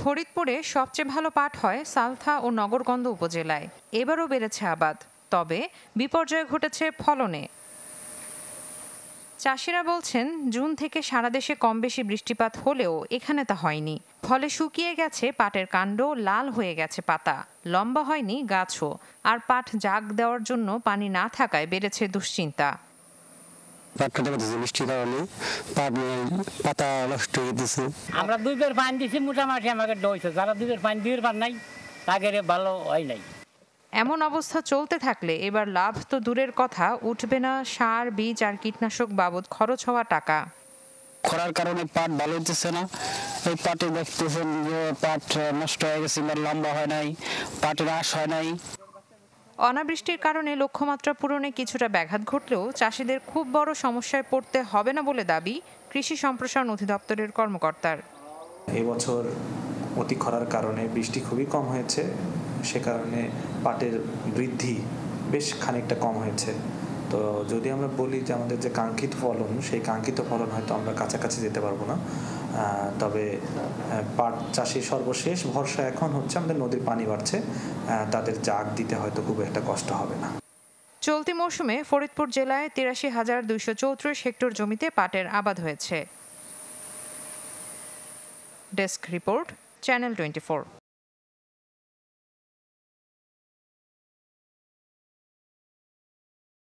ফরিদপুরে সবচেয়ে ভালো পাট হয় সালথা ও নগরগঞ্জ উপজেলায়। এবারও বেড়েছে আবাদ, তবে বিপর্যয় ঘটেছে ফলনে। চাষিরা বলছেন, জুন থেকে সারা দেশে কম বেশি বৃষ্টিপাত হলেও এখানে তা হয়নি। ফলে শুকিয়ে গেছে পাটের কাণ্ড, লাল হয়ে গেছে পাতা, লম্বা হয়নি গাছও। আর পাট জাগ দেওয়ার জন্য পানি না থাকায় বেড়েছে দুশ্চিন্তা। আমরা দুইবার পানি দিছি, মোটামুটি আমাকে দইছে। যারা দুইবার পানি দুইবার নাই তাদের ভালো হয় নাই। এমন অবস্থা চলতে থাকলে এবার লাভ তো দূরের কথা, উঠবে না সার, বীজ আর কীটনাশক বাবদ খরচ হওয়া টাকা। খরার কারণে পাট ভালো হচ্ছে না। এই পাটে দেখতেছেন যে পাট নষ্ট হয়ে গেছে, লম্বা হয় নাই, পাটের আঁশ হয় নাই। অনাবৃষ্টির কারণে লক্ষ্যমাত্রা পূরণে কিছুটা ব্যাঘাত ঘটলেও চাষিদের খুব বড় সমস্যায় পড়তে হবে না বলে দাবি কৃষি সম্প্রসারণ অধিদপ্তরের কর্মকর্তার। এবছর অতি খরার কারণে বৃষ্টি খুবই কম হয়েছে, সে কারণে পাটের বৃদ্ধি বেশ খানিকটা কম হয়েছে। তো যদি আমরা বলি যে আমাদের যে কাঙ্ক্ষিত ফলন, সেই কাঙ্ক্ষিত ফলন হয়তো আমরা কাছাকাছি যেতে পারবো না। তবে পাট চাষির সর্বশেষ ভরসা এখন হচ্ছে আমাদের নদীর পানি বাড়ছে, তাদের জাগ দিতে হয়তো খুব একটা কষ্ট হবে না। চলতি মৌসুমে ফরিদপুর জেলায় ৮৩,২৩৪ হেক্টর জমিতে পাটের আবাদ হয়েছে। Desk report, channel 24।